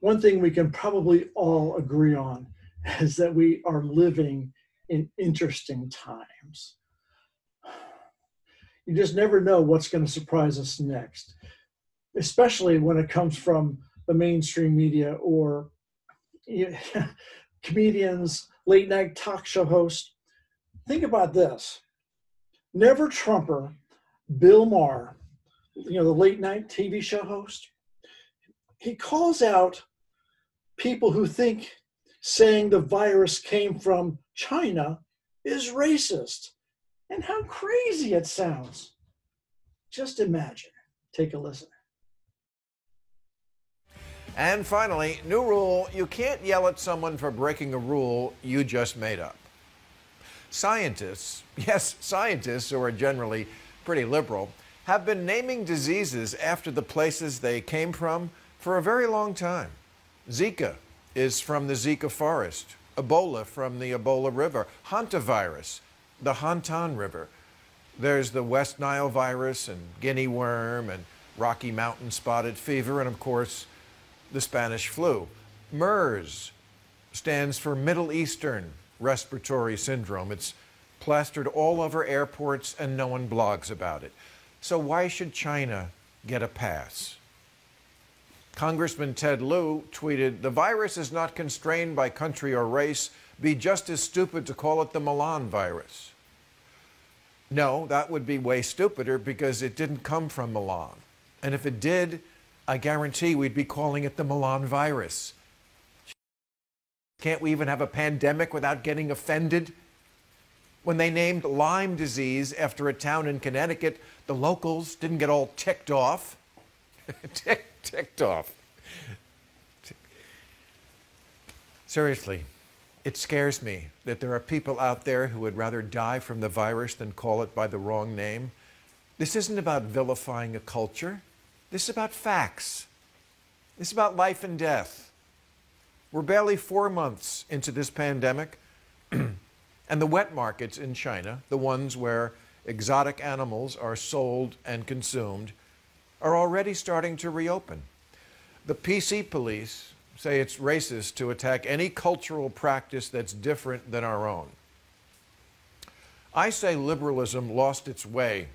one thing we can probably all agree on is that we are living in interesting times. You just never know what's going to surprise us next, especially when it comes from the mainstream media or comedians, late night talk show hosts. Think about this. Never Trumper Bill Maher, the late night TV show host, he calls out people who think saying the virus came from China is racist. And how crazy it sounds. Just imagine. Take a listen. And finally, new rule: you can't yell at someone for breaking a rule you just made up. Scientists, yes, scientists who are generally pretty liberal, have been naming diseases after the places they came from for a very long time. Zika is from the Zika forest, Ebola from the Ebola River, hantavirus, the Hantan River. There's the West Nile virus and guinea worm and Rocky Mountain spotted fever, and of course, the Spanish flu. MERS stands for Middle Eastern Respiratory Syndrome. It's plastered all over airports and no one blogs about it. So why should China get a pass? Congressman Ted Lieu tweeted, "The virus is not constrained by country or race. Be just as stupid to call it the Milan virus." No, that would be way stupider because it didn't come from Milan. And if it did, I guarantee we'd be calling it the Milan virus. Can't we even have a pandemic without getting offended? When they named Lyme disease after a town in Connecticut, the locals didn't get all ticked off. ticked off. Seriously, it scares me that there are people out there who would rather die from the virus than call it by the wrong name. This isn't about vilifying a culture. This is about facts. This is about life and death. We're barely 4 months into this pandemic, and the wet markets in China, the ones where exotic animals are sold and consumed, are already starting to reopen. The PC police say it's racist to attack any cultural practice that's different than our own. I say liberalism lost its way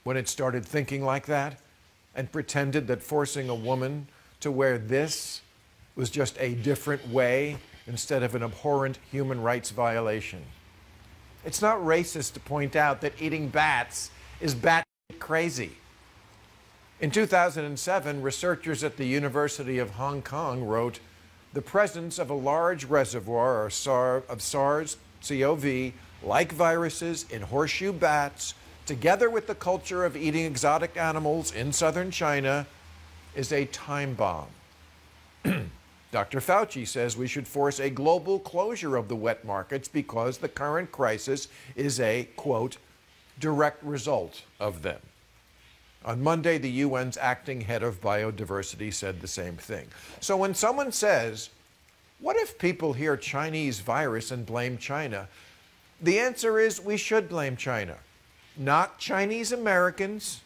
when it started thinking like that and pretended that forcing a woman to wear this was just a different way instead of an abhorrent human rights violation. It's not racist to point out that eating bats is bat crazy. In 2007, researchers at the University of Hong Kong wrote, "The presence of a large reservoir of SARS-CoV, like viruses in horseshoe bats, together with the culture of eating exotic animals in southern China, is a time bomb." Dr. Fauci says we should force a global closure of the wet markets because the current crisis is a, quote, direct result of them. On Monday, the UN's acting head of biodiversity said the same thing. So when someone says, what if people hear Chinese virus and blame China? The answer is we should blame China, not Chinese Americans.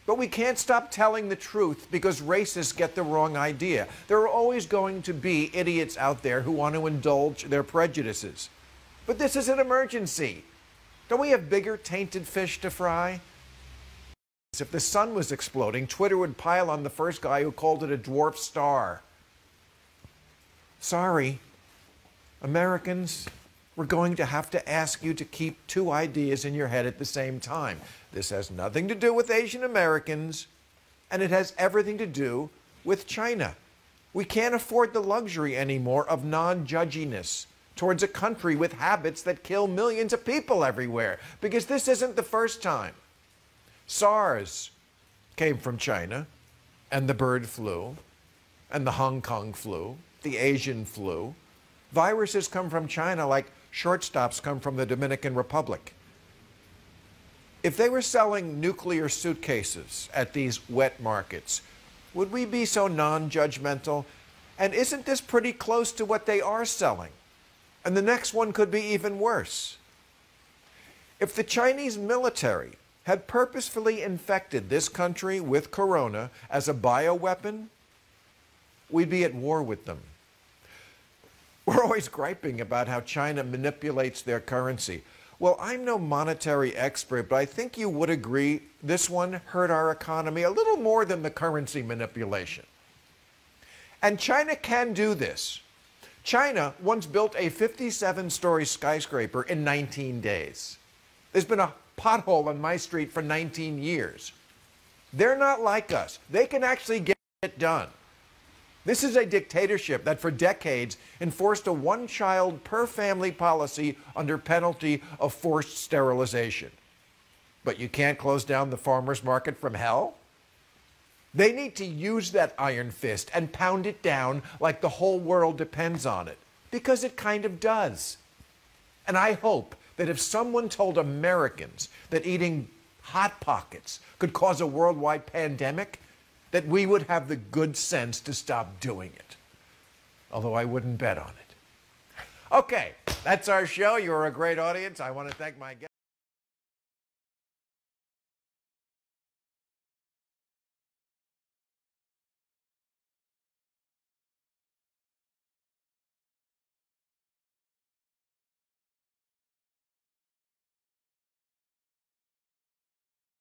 But we can't stop telling the truth because racists get the wrong idea. There are always going to be idiots out there who want to indulge their prejudices. But this is an emergency. Don't we have bigger tainted fish to fry? If the sun was exploding, Twitter would pile on the first guy who called it a dwarf star. Sorry, Americans, we're going to have to ask you to keep two ideas in your head at the same time. This has nothing to do with Asian Americans, and it has everything to do with China. We can't afford the luxury anymore of non-judginess towards a country with habits that kill millions of people everywhere, because this isn't the first time. SARS came from China, and the bird flu, and the Hong Kong flu, the Asian flu. Viruses come from China like shortstops come from the Dominican Republic. If they were selling nuclear suitcases at these wet markets, would we be so non-judgmental? And isn't this pretty close to what they are selling? And the next one could be even worse. If the Chinese military had purposefully infected this country with corona as a bioweapon, we'd be at war with them. We're always griping about how China manipulates their currency. Well, I'm no monetary expert, but I think you would agree this one hurt our economy a little more than the currency manipulation. And China can do this. China once built a 57-story skyscraper in 19 days. There's been a pothole on my street for 19 years. They're not like us. They can actually get it done. This is a dictatorship that for decades enforced a one-child per family policy under penalty of forced sterilization. But you can't close down the farmer's market from hell? They need to use that iron fist and pound it down like the whole world depends on it, because it kind of does. And I hope that if someone told Americans that eating Hot Pockets could cause a worldwide pandemic, that we would have the good sense to stop doing it. Although I wouldn't bet on it. Okay, that's our show. You're a great audience. I want to thank my guests.